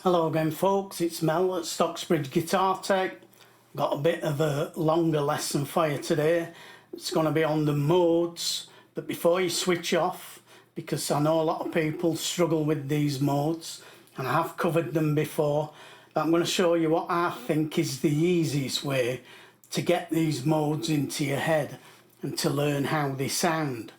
Hello again folks, it's Mel at Stocksbridge Guitar Tech. Got a bit of a longer lesson for you today. It's going to be on the modes, but before you switch off, because I know a lot of people struggle with these modes and I have covered them before, but I'm going to show you what I think is the easiest way to get these modes into your head and to learn how they sound.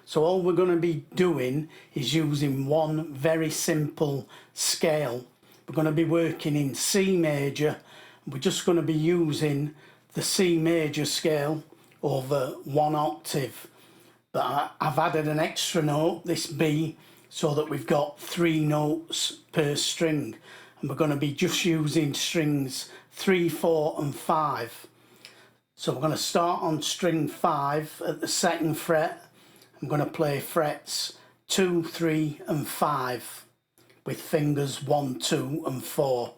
So all we're going to be doing is using one very simple scale. We're going to be working in C major. We're just going to be using the C major scale over one octave. But I've added an extra note, this B, so that we've got 3 notes per string. And we're going to be just using strings 3, 4 and 5. So we're going to start on string 5 at the 2nd fret. I'm going to play frets 2, 3 and 5 with fingers 1, 2 and 4.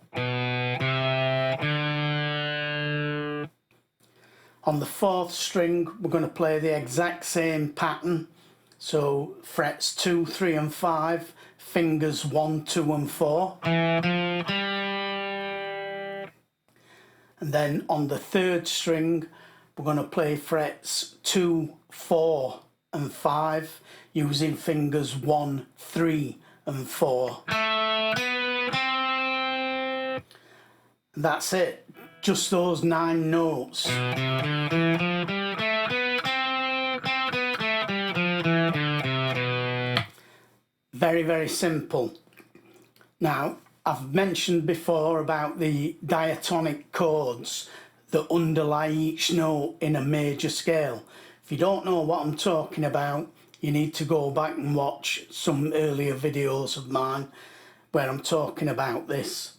On the 4th string we're going to play the exact same pattern, so frets 2, 3 and 5, fingers 1, 2 and 4. And then on the 3rd string we're going to play frets 2, 4 and 5 using fingers 1, 3 and 4. And that's it, just those 9 notes. Very, very simple. Now, I've mentioned before about the diatonic chords that underlie each note in a major scale. If you don't know what I'm talking about, you need to go back and watch some earlier videos of mine where I'm talking about this.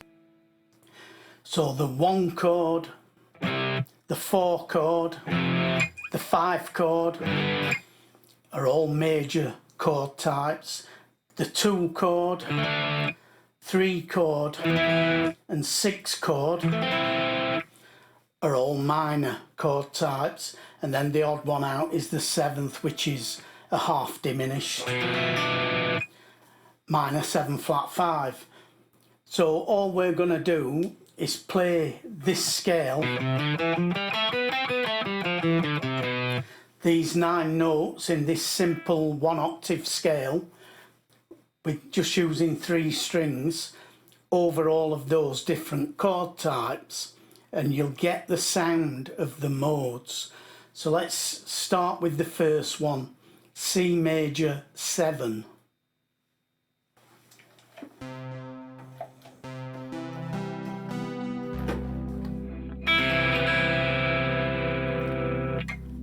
So the 1 chord, the 4 chord, the 5 chord are all major chord types. The 2 chord, 3 chord and 6 chord are all minor chord types, and then the odd one out is the 7th, which is a half diminished, minor 7 flat 5. So all we're going to do is play this scale, these 9 notes in this simple 1 octave scale with just using 3 strings over all of those different chord types, and you'll get the sound of the modes. So let's start with the first one, C major 7.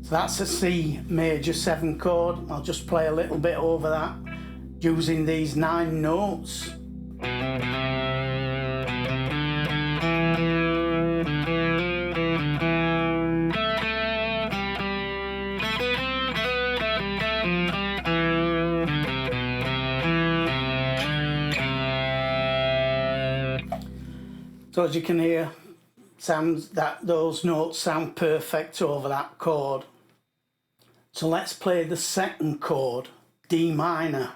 So that's a C major 7 chord. I'll just play a little bit over that using these 9 notes. So as you can hear, those notes sound perfect over that chord. So let's play the 2nd chord, D minor.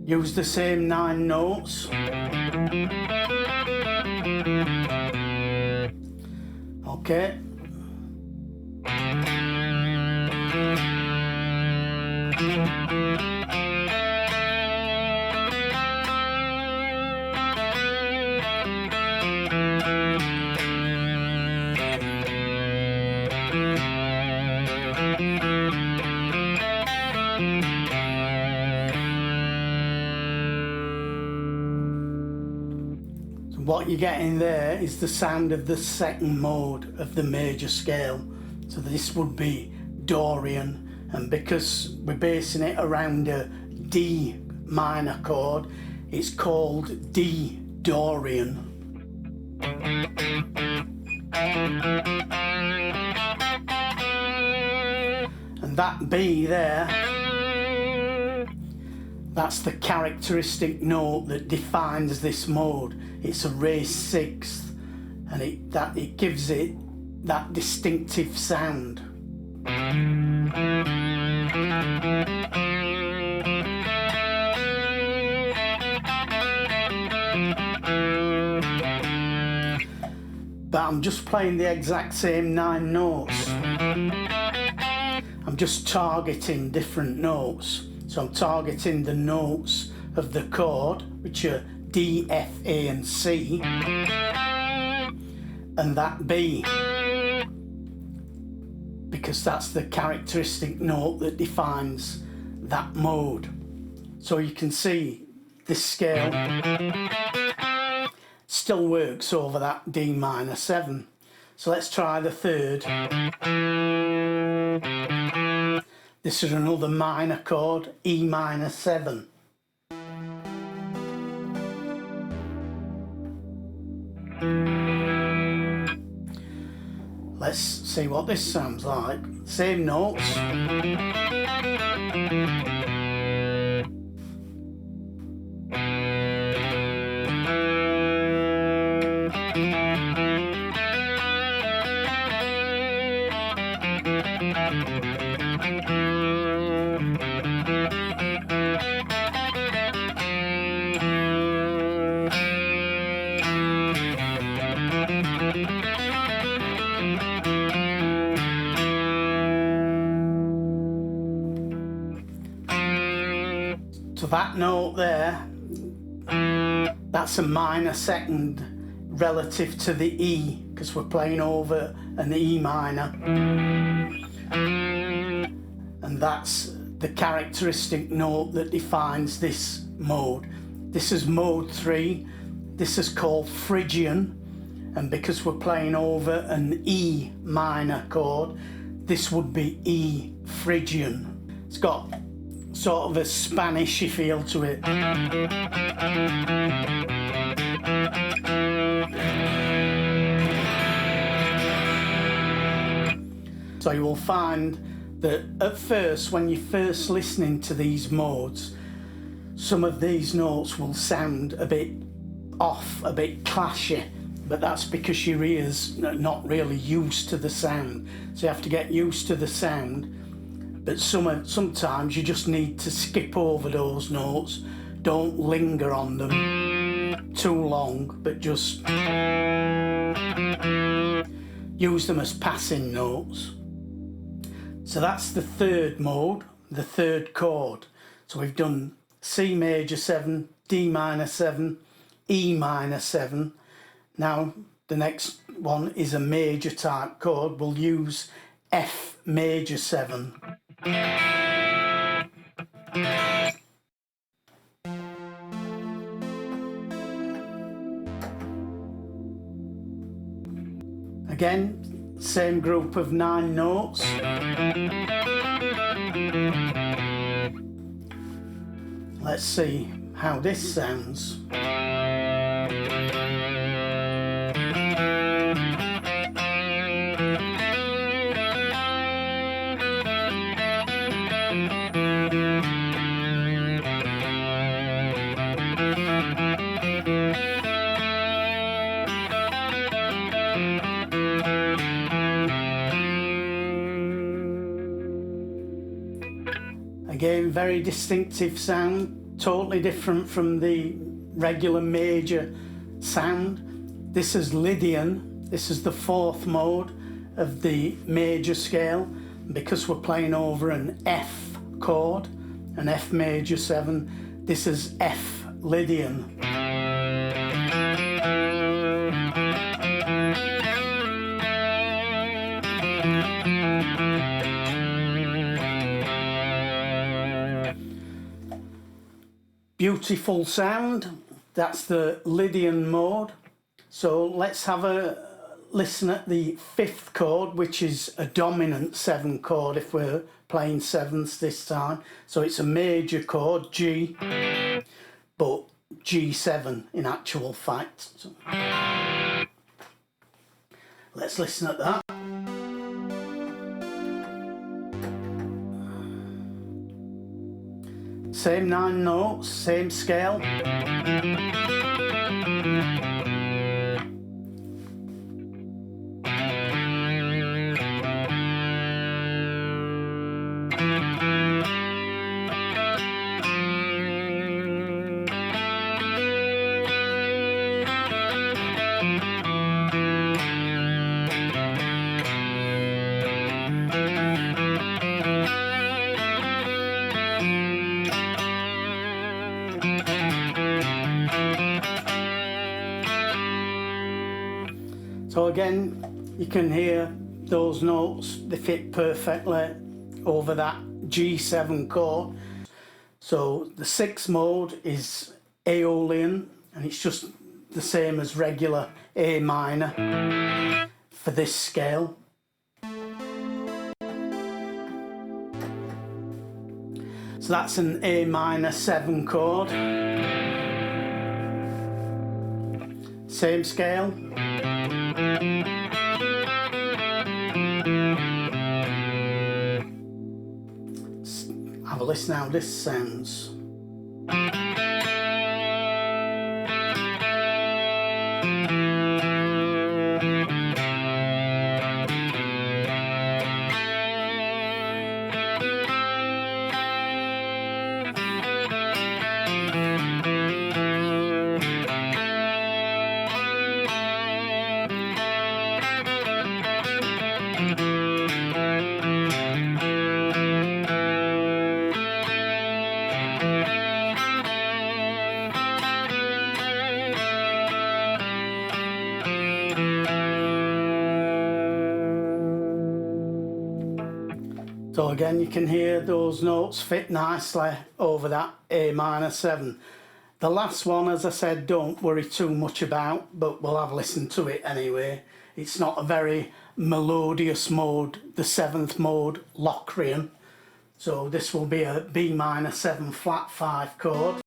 Use the same 9 notes. Okay. What you're getting there is the sound of the 2nd mode of the major scale. So this would be Dorian, and because we're basing it around a D minor chord, it's called D Dorian. And that B there, that's the characteristic note that defines this mode. It's a raised 6th, and it gives it that distinctive sound. But I'm just playing the exact same 9 notes. I'm just targeting different notes. So I'm targeting the notes of the chord, which are D, F, A and C, and that B, because that's the characteristic note that defines that mode. So you can see this scale still works over that D minor 7. So let's try the third. This is another minor chord, E minor 7. Let's see what this sounds like. Same notes. So that note there, that's a minor second relative to the E, because we're playing over an E minor. And that's the characteristic note that defines this mode. This is mode 3. This is called Phrygian. And because we're playing over an E minor chord, this would be E Phrygian. It's got sort of a Spanishy feel to it. So you will find that at first, when you're first listening to these modes, some of these notes will sound a bit off, a bit clashy, but that's because your ears are not really used to the sound. So you have to get used to the sound. But sometimes you just need to skip over those notes. Don't linger on them too long, but just use them as passing notes. So that's the third mode, the third chord. So we've done C major 7, D minor 7, E minor 7. Now the next one is a major type chord. We'll use F major 7. Again, same group of 9 notes. Let's see how this sounds. Again, very distinctive sound, totally different from the regular major sound. This is Lydian. This is the 4th mode of the major scale. Because we're playing over an F chord, an F major 7, this is F Lydian. Beautiful sound. That's the Lydian mode. So let's have a listen at the 5th chord, which is a dominant 7 chord if we're playing 7ths this time. So it's a major chord, G, but G7 in actual fact. So let's listen at that. Same 9 notes, same scale. again, you can hear those notes, they fit perfectly over that G7 chord. So the sixth mode is Aeolian, and it's just the same as regular A minor for this scale. So that's an A minor 7 chord. Same scale. Have a listen how this sounds. So again, you can hear those notes fit nicely over that A minor 7. The last one, as I said, don't worry too much about, but we'll have a listen to it anyway. It's not a very melodious mode, the 7th mode, Locrian. So this will be a B minor 7 flat 5 chord.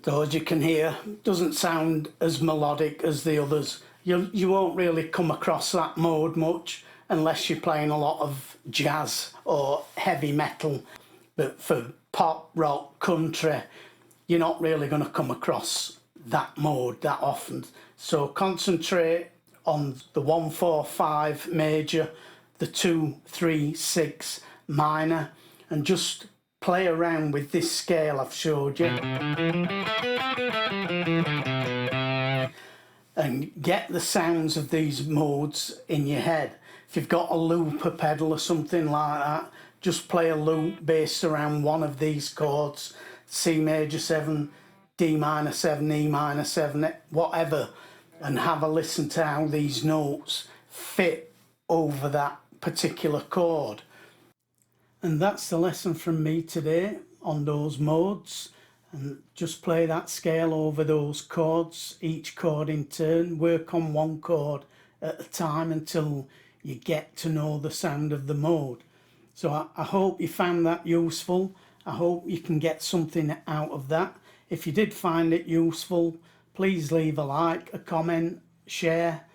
So as you can hear, it doesn't sound as melodic as the others. You won't really come across that mode much unless you're playing a lot of jazz or heavy metal. But for pop, rock, country, you're not really going to come across that mode that often. So concentrate on the 1, 4, 5 major, the 2, 3, 6 minor, and just play around with this scale I've showed you and get the sounds of these modes in your head. If you've got a looper pedal or something like that, just play a loop based around one of these chords, C major 7, D minor 7, E minor 7, whatever, and have a listen to how these notes fit over that particular chord. And that's the lesson from me today on those modes. And just play that scale over those chords, each chord in turn. Work on one chord at a time until you get to know the sound of the mode. So I hope you found that useful. I hope you can get something out of that. If you did find it useful, please leave a like, a comment, share.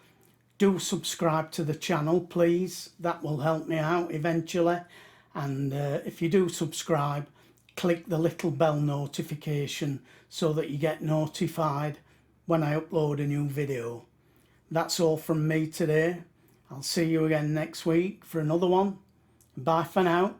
Do subscribe to the channel, please. That will help me out eventually. And if you do subscribe, click the little bell notification so that you get notified when I upload a new video. That's all from me today. I'll see you again next week for another one. Bye for now.